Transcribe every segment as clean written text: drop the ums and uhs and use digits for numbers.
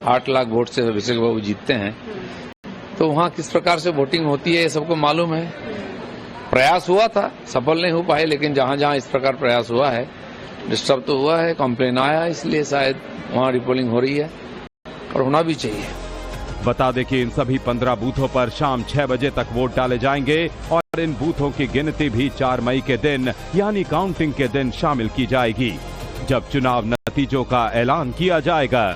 8 lakh vote से अभिषेक बाबू जीतते हैं, तो वहाँ किस प्रकार से वोटिंग होती है ये सबको मालूम है। प्रयास हुआ था, सफल नहीं हो पाए, लेकिन जहाँ जहाँ इस प्रकार प्रयास हुआ है, डिस्टर्ब तो हुआ है, कंप्लेन आया, इसलिए शायद वहाँ रिपोलिंग हो रही है और होना भी चाहिए। बता दें कि इन सभी 15 बूथों पर शाम 6 बजे तक वोट डाले जाएंगे और इन बूथों की गिनती भी 4 मई के दिन यानी काउंटिंग के दिन शामिल की जाएगी, जब चुनाव नतीजों का ऐलान किया जाएगा।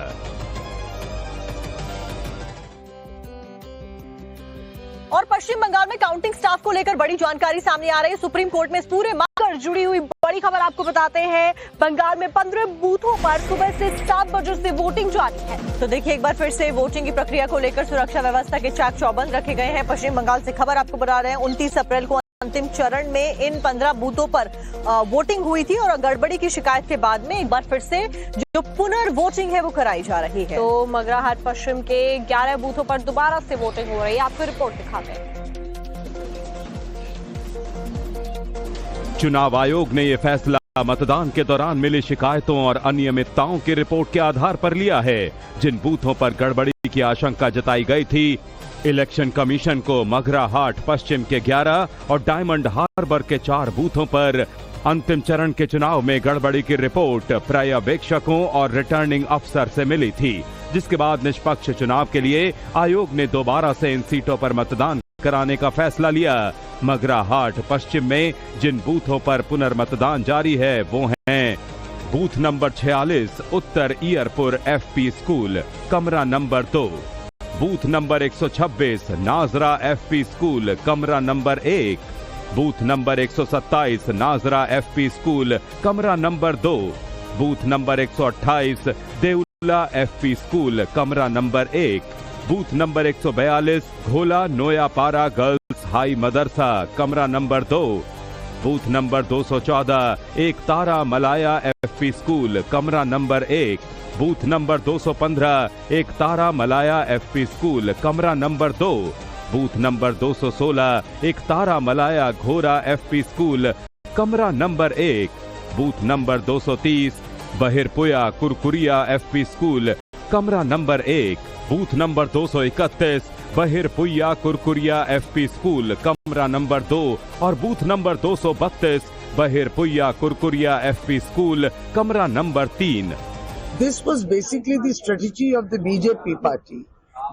और पश्चिम बंगाल में काउंटिंग स्टाफ को लेकर बड़ी जानकारी सामने आ रही है। सुप्रीम कोर्ट में इस पूरे मामले से जुड़ी हुई बड़ी खबर आपको बताते हैं। बंगाल में 15 बूथों पर सुबह से 7 बजे से वोटिंग जारी है। तो देखिए, एक बार फिर से वोटिंग की प्रक्रिया को लेकर सुरक्षा व्यवस्था के चाक चौबंद रखे गए हैं। पश्चिम बंगाल से खबर आपको बता रहे हैं, 29 अप्रैल को अंतिम चरण में इन 15 बूथों पर वोटिंग हुई थी और गड़बड़ी की शिकायत के बाद में एक बार फिर से जो पुनर्वोटिंग है वो कराई जा रही है। तो मगराहाट पश्चिम के 11 बूथों पर दोबारा से वोटिंग हो रही है। आपको रिपोर्ट दिखाते हैं। चुनाव आयोग ने यह फैसला मतदान के दौरान मिली शिकायतों और अनियमितताओं की रिपोर्ट के आधार पर लिया है। जिन बूथों पर गड़बड़ी की आशंका जताई गई थी, इलेक्शन कमीशन को मगराहाट पश्चिम के 11 और डायमंड हार्बर के 4 बूथों पर अंतिम चरण के चुनाव में गड़बड़ी की रिपोर्ट पर्यवेक्षकों और रिटर्निंग अफसर से मिली थी, जिसके बाद निष्पक्ष चुनाव के लिए आयोग ने दोबारा से इन सीटों पर मतदान कराने का फैसला लिया। मगराहाट पश्चिम में जिन बूथों पर पुनर्मतदान जारी है वो हैं booth number 46 Uttar Iyarpur FP school कमरा number 2, booth number 126 Najra FP school कमरा number 1, booth number 127 Najra FP school कमरा number 2, booth number 128 Deula FP school कमरा number 1, booth number 142 Ghola नोयापारा girls high मदरसा कमरा number 2, booth number 214 Ek Tara Malaya FP school कमरा number 1, booth number 215 Ek Tara Malaya FP school कमरा number 2, booth number 216 Ek Tara Malaya Ghora FP school कमरा number 1, booth number 230 Bahirpuya Kurkuria FP school कमरा number 1, booth number 231 Bahirpuya Kurkuria FP school कमरा number 2 और booth number 232 Bahirpuya Kurkuria FP school कमरा number 3। This was basically the strategy of the BJP party,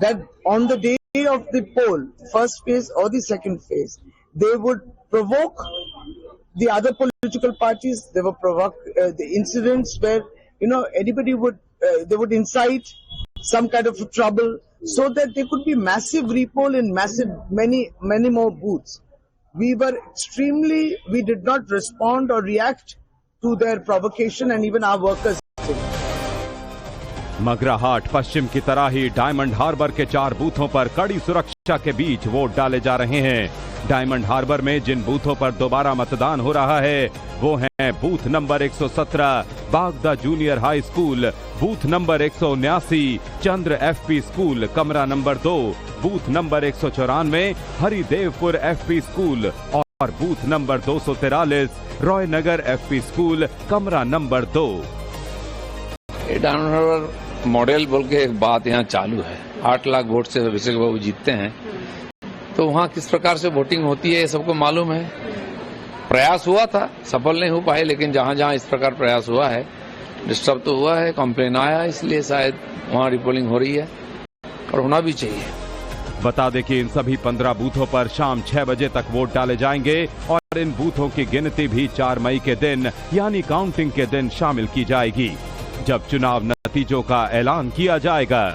that on the day of the poll, first phase or the second phase, they would provoke the other political parties. They would provoke the incidents where, anybody would, they would incite some kind of trouble so that there could be massive repoll in many more booths. We did not respond or react to their provocation, and even our workers. Magrahat Paschim की तरह ही diamond harbour के 4 बूथों पर कड़ी सुरक्षा के बीच vote डाले जा रहे हैं। डायमंड हार्बर में जिन बूथों पर दोबारा मतदान हो रहा है वो हैं booth number 117 Bagda junior high school, booth number 179 चंद्र एफपी स्कूल कमरा number 2, booth number 194 Haridevpur FP school और बूथ नंबर 243 रॉयनगर एफपी स्कूल कमरा नंबर 2। डायमंड हार्बर मॉडल बोल के एक बात यहाँ चालू है। 8 लाख वोट से अभिषेक बाबू जीतते हैं, तो वहाँ किस प्रकार से वोटिंग होती है ये सबको मालूम है। प्रयास हुआ था, सफल नहीं हो पाए, लेकिन जहाँ जहाँ इस प्रकार प्रयास हुआ है, डिस्टर्ब तो हुआ है, कंप्लेन आया, इसलिए शायद वहाँ रिपोलिंग हो रही है और होना भी चाहिए। बता दें कि इन सभी 15 बूथों पर शाम 6 बजे तक वोट डाले जाएंगे और इन बूथों की गिनती भी 4 मई के दिन यानी काउंटिंग के दिन शामिल की जाएगी, जब चुनाव नतीजों का ऐलान किया जाएगा।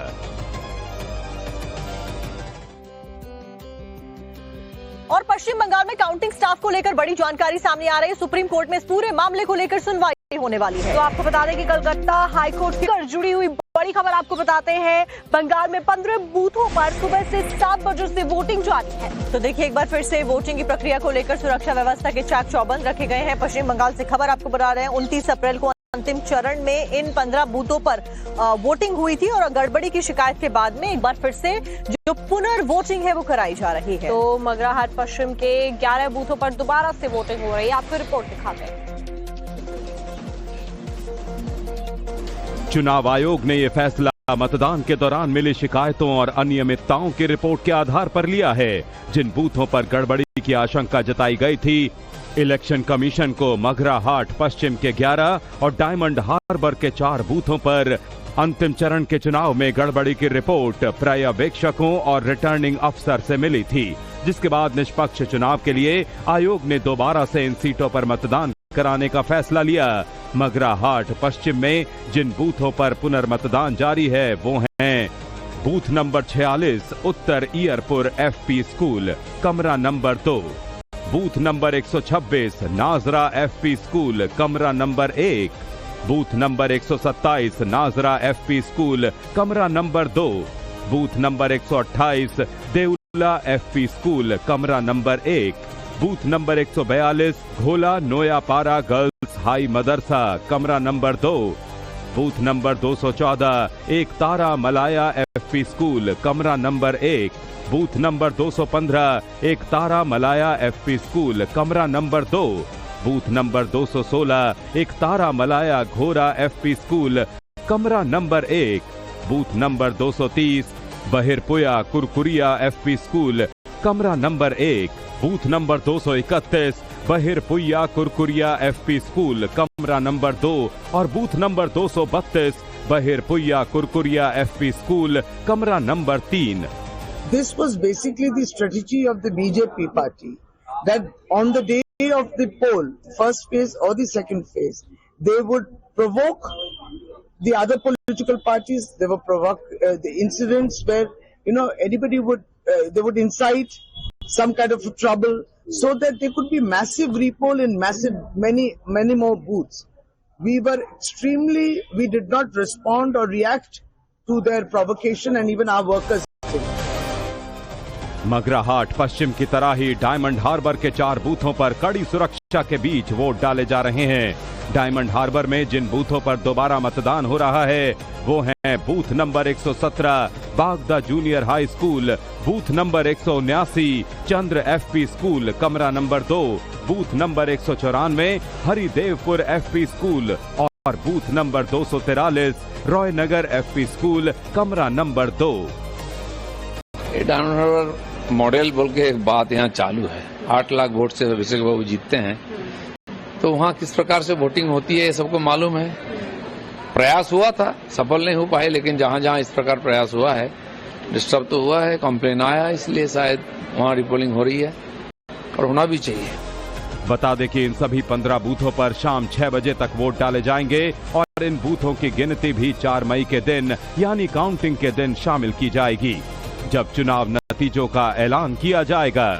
और पश्चिम बंगाल में काउंटिंग स्टाफ को लेकर बड़ी जानकारी सामने आ रही है। सुप्रीम कोर्ट में इस पूरे मामले को लेकर सुनवाई होने वाली है। तो आपको बता दें कि कलकत्ता हाईकोर्ट से जुड़ी हुई बड़ी खबर आपको बताते हैं। बंगाल में 15 बूथों पर सुबह से 7 बजे से वोटिंग जारी है। तो देखिए, एक बार फिर से वोटिंग की प्रक्रिया को लेकर सुरक्षा व्यवस्था के चाक चौबंद रखे गए हैं। पश्चिम बंगाल से खबर आपको बता रहे हैं, 29 अप्रैल को अंतिम चरण में इन 15 बूथों पर वोटिंग हुई थी और गड़बड़ी की शिकायत के बाद में एक बार फिर से जो पुनर्वोटिंग है वो कराई जा रही है। तो मगराहाट पश्चिम के 11 बूथों पर दोबारा से वोटिंग हो रही है। आपको रिपोर्ट दिखाते हैं। चुनाव आयोग ने यह फैसला मतदान के दौरान मिली शिकायतों और अनियमितताओं की रिपोर्ट के आधार पर लिया है। जिन बूथों पर गड़बड़ी की आशंका जताई गई थी, इलेक्शन कमीशन को मघरा हाट पश्चिम के 11 और डायमंड हार्बर के 4 बूथों पर अंतिम चरण के चुनाव में गड़बड़ी की रिपोर्ट पर्यवेक्षकों और रिटर्निंग अफसर से मिली थी, जिसके बाद निष्पक्ष चुनाव के लिए आयोग ने दोबारा से इन सीटों पर मतदान कराने का फैसला लिया। मघरा हाट पश्चिम में जिन बूथों पर पुनर्मतदान जारी है वो हैं booth number 46 Uttar Iyarpur FP school कमरा number 2, booth number 126 Najra FP school कमरा number 1, booth number 127 Najra FP school कमरा number 2, booth number 128 Deula FP school कमरा number 1, booth number 142 Ghola नोयापारा girls high मदरसा कमरा number 2, booth number 214 Ek Tara Malaya FP school कमरा number 1, booth number 215 Ek Tara Malaya FP school कमरा number 2, booth number 216 Ek Tara Malaya Ghora FP school कमरा number 1, booth number 230 Bahirpuya Kurkuria FP school कमरा number 1, booth number 231 Bahirpuya Kurkuria FP school कमरा number 2 और booth number 232 Bahirpuya Kurkuria FP school कमरा number 3। This was basically the strategy of the BJP party, that on the day of the poll, first phase or the second phase, they would provoke the other political parties. They would provoke the incidents where, anybody would, they would incite some kind of trouble, so that there could be massive repoll in many more booths. We did not respond or react to their provocation, and even our workers. मघरा हाट पश्चिम की तरह ही diamond harbour के 4 बूथों पर कड़ी सुरक्षा के बीच vote डाले जा रहे हैं। डायमंड हार्बर में जिन बूथों पर दोबारा मतदान हो रहा है वो हैं booth number 117 Bagda junior high school, booth number 179 चंद्र एफपी स्कूल कमरा number 2, booth number 194 Haridevpur FP school और बूथ नंबर 243 रॉयनगर एफपी स्कूल कमरा नंबर 2। डायमंड हार्बर मॉडल बोल के एक बात यहाँ चालू है। 8 लाख वोट से अभिषेक बाबू जीतते हैं, तो वहाँ किस प्रकार से वोटिंग होती है ये सबको मालूम है। प्रयास हुआ था, सफल नहीं हो पाए, लेकिन जहाँ जहाँ इस प्रकार प्रयास हुआ है, डिस्टर्ब तो हुआ है, कंप्लेन आया, इसलिए शायद वहाँ रिपोलिंग हो रही है और होना भी चाहिए। बता दें कि इन सभी 15 बूथों पर शाम 6 बजे तक वोट डाले जाएंगे और इन बूथों की गिनती भी 4 मई के दिन यानी काउंटिंग के दिन शामिल की जाएगी, जब चुनाव नतीजों का ऐलान किया जाएगा।